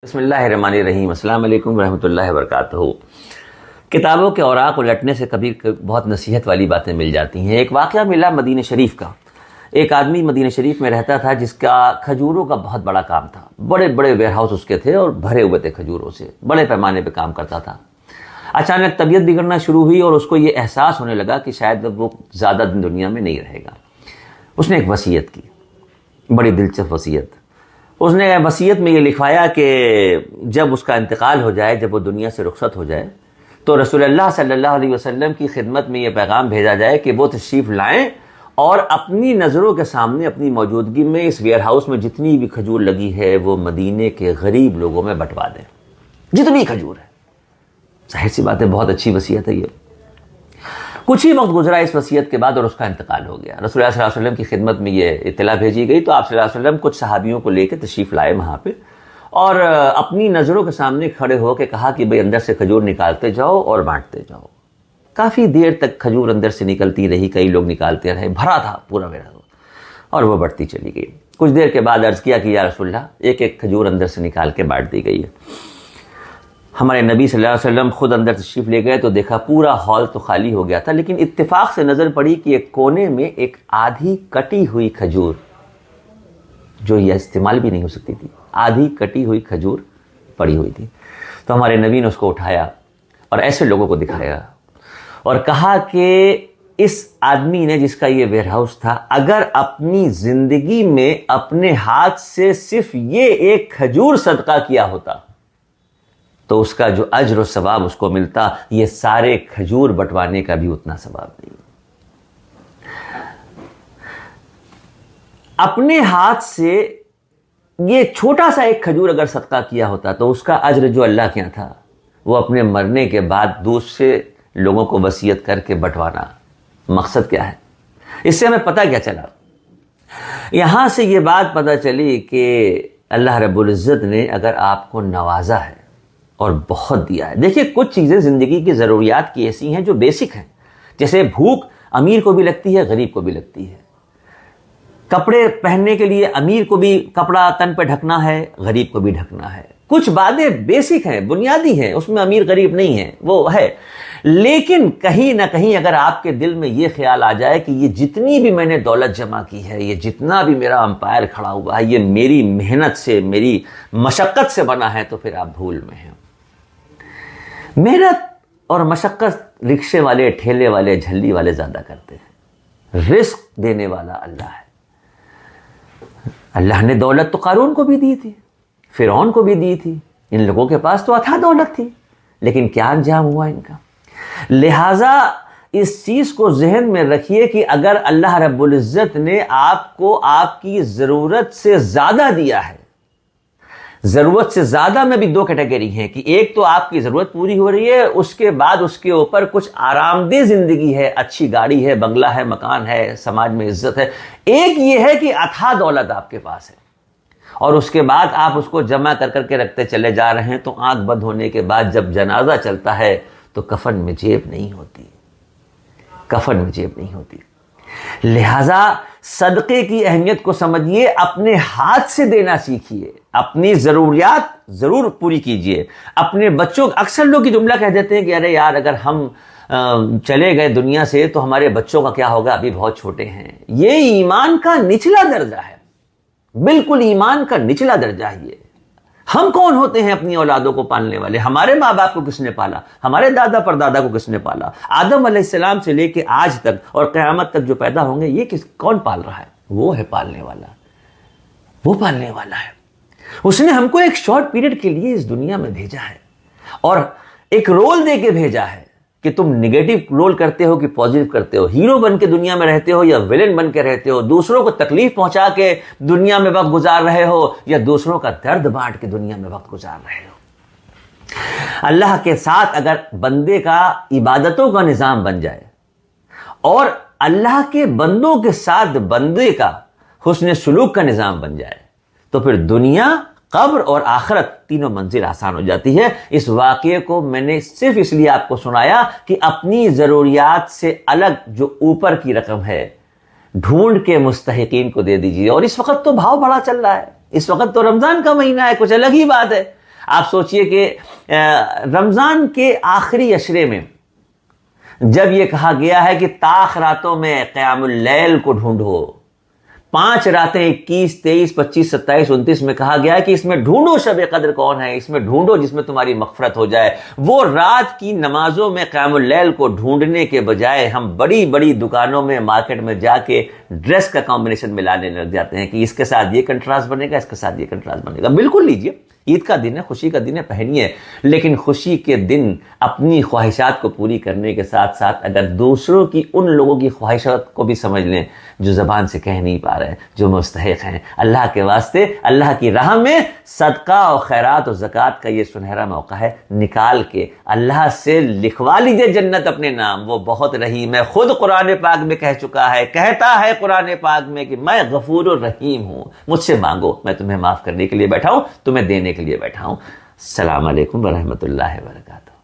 بسم اللہ الرحمن الرحیم۔ السلام علیکم ورحمۃ اللہ وبرکاتہ۔ کتابوں کے اوراق الٹنے سے کبھی بہت نصیحت والی باتیں مل جاتی ہیں۔ ایک واقعہ ملا مدینہ شریف کا۔ ایک آدمی مدینہ شریف میں رہتا تھا جس کا کھجوروں کا بہت بڑا کام تھا، بڑے بڑے ویئر ہاؤس اس کے تھے اور بھرے ہوئے تھے کھجوروں سے، بڑے پیمانے پہ کام کرتا تھا۔ اچانک طبیعت بگڑنا شروع ہوئی اور اس کو یہ احساس ہونے لگا کہ شاید وہ زیادہ دن دنیا میں نہیں رہے گا۔ اس نے ایک وصیت کی، بڑی دلچسپ وصیت۔ اس نے وصیت میں یہ لکھوایا کہ جب اس کا انتقال ہو جائے، جب وہ دنیا سے رخصت ہو جائے، تو رسول اللہ صلی اللہ علیہ وسلم کی خدمت میں یہ پیغام بھیجا جائے کہ وہ تشریف لائیں اور اپنی نظروں کے سامنے اپنی موجودگی میں اس ویئر ہاؤس میں جتنی بھی کھجور لگی ہے وہ مدینے کے غریب لوگوں میں بٹوا دیں، جتنی کھجور ہے۔ ظاہر سی بات ہے، بہت اچھی وصیت ہے یہ۔ کچھ ہی وقت گزرا اس وصیت کے بعد اور اس کا انتقال ہو گیا۔ رسول اللہ صلی اللہ علیہ وسلم کی خدمت میں یہ اطلاع بھیجی گئی تو آپ صلی اللہ علیہ وسلم کچھ صحابیوں کو لے کے تشریف لائے وہاں پہ اور اپنی نظروں کے سامنے کھڑے ہو کے کہا کہ بھئی اندر سے کھجور نکالتے جاؤ اور بانٹتے جاؤ۔ کافی دیر تک کھجور اندر سے نکلتی رہی، کئی لوگ نکالتے رہے، بھرا تھا پورا میرا اور وہ بڑھتی چلی گئی۔ کچھ دیر کے بعد عرض کیا کہ یا رسول اللہ، ایک ایک کھجور اندر سے نکال کے بانٹ دی گئی ہے۔ ہمارے نبی صلی اللہ علیہ وسلم خود اندر تشریف لے گئے تو دیکھا پورا ہال تو خالی ہو گیا تھا، لیکن اتفاق سے نظر پڑی کہ ایک کونے میں ایک آدھی کٹی ہوئی کھجور، جو یہ استعمال بھی نہیں ہو سکتی تھی، آدھی کٹی ہوئی کھجور پڑی ہوئی تھی۔ تو ہمارے نبی نے اس کو اٹھایا اور ایسے لوگوں کو دکھایا اور کہا کہ اس آدمی نے، جس کا یہ ویئر ہاؤس تھا، اگر اپنی زندگی میں اپنے ہاتھ سے صرف یہ ایک کھجور صدقہ کیا ہوتا تو اس کا جو اجر و ثواب اس کو ملتا، یہ سارے کھجور بٹوانے کا بھی اتنا ثواب نہیں۔ اپنے ہاتھ سے یہ چھوٹا سا ایک کھجور اگر صدقہ کیا ہوتا تو اس کا اجر جو اللہ کے یہاں تھا وہ اپنے مرنے کے بعد دوسرے لوگوں کو وصیت کر کے بٹوانا۔ مقصد کیا ہے؟ اس سے ہمیں پتہ کیا چلا؟ یہاں سے یہ بات پتہ چلی کہ اللہ رب العزت نے اگر آپ کو نوازا ہے اور بہت دیا ہے۔ دیکھیے، کچھ چیزیں زندگی کی ضروریات کی ایسی ہیں جو بیسک ہیں، جیسے بھوک امیر کو بھی لگتی ہے، غریب کو بھی لگتی ہے۔ کپڑے پہننے کے لیے امیر کو بھی کپڑا تن پہ ڈھکنا ہے، غریب کو بھی ڈھکنا ہے۔ کچھ باتیں بیسک ہیں، بنیادی ہیں، اس میں امیر غریب نہیں ہے، وہ ہے۔ لیکن کہیں نہ کہیں اگر آپ کے دل میں یہ خیال آ جائے کہ یہ جتنی بھی میں نے دولت جمع کی ہے، یہ جتنا بھی میرا امپائر کھڑا ہوا ہے، یہ میری محنت سے، میری مشقت سے بنا ہے، تو پھر آپ بھول میں ہیں۔ محنت اور مشقت رکشے والے، ٹھیلے والے، جھلی والے زیادہ کرتے ہیں، رزق دینے والا اللہ ہے۔ اللہ نے دولت تو قارون کو بھی دی تھی، فرعون کو بھی دی تھی، ان لوگوں کے پاس تو اتھا دولت تھی، لیکن کیا انجام ہوا ان کا؟ لہٰذا اس چیز کو ذہن میں رکھیے کہ اگر اللہ رب العزت نے آپ کو آپ کی ضرورت سے زیادہ دیا ہے، ضرورت سے زیادہ میں بھی دو کیٹیگری ہیں کہ ایک تو آپ کی ضرورت پوری ہو رہی ہے، اس کے بعد اس کے اوپر کچھ آرام دہ زندگی ہے، اچھی گاڑی ہے، بنگلہ ہے، مکان ہے، سماج میں عزت ہے۔ ایک یہ ہے کہ اتھا دولت آپ کے پاس ہے اور اس کے بعد آپ اس کو جمع کر کے رکھتے چلے جا رہے ہیں، تو آنکھ بند ہونے کے بعد جب جنازہ چلتا ہے تو کفن میں جیب نہیں ہوتی، کفن میں جیب نہیں ہوتی۔ لہذا صدقے کی اہمیت کو سمجھیے، اپنے ہاتھ سے دینا سیکھیے، اپنی ضروریات ضرور پوری کیجیے۔ اپنے بچوں، اکثر لوگ یہ جملہ کہہ دیتے ہیں کہ ارے یار، اگر ہم چلے گئے دنیا سے تو ہمارے بچوں کا کیا ہوگا، ابھی بہت چھوٹے ہیں۔ یہ ایمان کا نچلا درجہ ہے، بالکل ایمان کا نچلا درجہ ہے یہ۔ ہم کون ہوتے ہیں اپنی اولادوں کو پالنے والے؟ ہمارے ماں باپ کو کس نے پالا؟ ہمارے دادا پردادا کو کس نے پالا؟ آدم علیہ السلام سے لے کے آج تک اور قیامت تک جو پیدا ہوں گے، یہ کون پال رہا ہے؟ وہ ہے پالنے والا، وہ پالنے والا ہے۔ اس نے ہم کو ایک شارٹ پیریڈ کے لیے اس دنیا میں بھیجا ہے اور ایک رول دے کے بھیجا ہے کہ تم نگیٹو رول کرتے ہو کہ پازیٹیو کرتے ہو، ہیرو بن کے دنیا میں رہتے ہو یا ویلن بن کے رہتے ہو، دوسروں کو تکلیف پہنچا کے دنیا میں وقت گزار رہے ہو یا دوسروں کا درد بانٹ کے دنیا میں وقت گزار رہے ہو۔ اللہ کے ساتھ اگر بندے کا عبادتوں کا نظام بن جائے اور اللہ کے بندوں کے ساتھ بندے کا حسن سلوک کا نظام بن جائے تو پھر دنیا، قبر اور آخرت تینوں منزل آسان ہو جاتی ہے۔ اس واقعے کو میں نے صرف اس لیے آپ کو سنایا کہ اپنی ضروریات سے الگ جو اوپر کی رقم ہے ڈھونڈ کے مستحقین کو دے دیجیے۔ اور اس وقت تو بھاؤ بڑا چل رہا ہے، اس وقت تو رمضان کا مہینہ ہے، کچھ الگ ہی بات ہے۔ آپ سوچئے کہ رمضان کے آخری عشرے میں جب یہ کہا گیا ہے کہ طاق راتوں میں قیام اللیل کو ڈھونڈو، 5 راتیں 21، 23، 25، 27، 29 میں کہا گیا ہے کہ اس میں ڈھونڈو شب قدر کون ہے، اس میں ڈھونڈو جس میں تمہاری مغفرت ہو جائے۔ وہ رات کی نمازوں میں قیام اللیل کو ڈھونڈنے کے بجائے ہم بڑی بڑی دکانوں میں، مارکیٹ میں جا کے ڈریس کا کمبینیشن ملانے لگ جاتے ہیں کہ اس کے ساتھ یہ کنٹراسٹ بنے گا، اس کے ساتھ یہ کنٹراسٹ بنے گا۔ بالکل لیجئے، عید کا دن ہے، خوشی کا دن ہے، پہنیے، لیکن خوشی کے دن اپنی خواہشات کو پوری کرنے کے ساتھ ساتھ اگر دوسروں کی، ان لوگوں کی خواہشات کو بھی سمجھ لیں جو زبان سے کہہ نہیں پا رہے، جو مستحق ہیں، اللہ کے واسطے اللہ کی راہ میں صدقہ اور خیرات اور زکوٰۃ کا یہ سنہرا موقع ہے، نکال کے اللہ سے لکھوا لیجئے جنت اپنے نام۔ وہ بہت رحیم ہے، خود قرآن پاک میں کہہ چکا ہے، کہتا ہے قرآن پاک میں کہ میں غفور الرحیم ہوں، مجھ سے مانگو، میں تمہیں معاف کرنے کے لیے بیٹھا ہوں، تمہیں دینے کے لیے بیٹھا ہوں۔ السلام علیکم ورحمۃ اللہ وبرکاتہ۔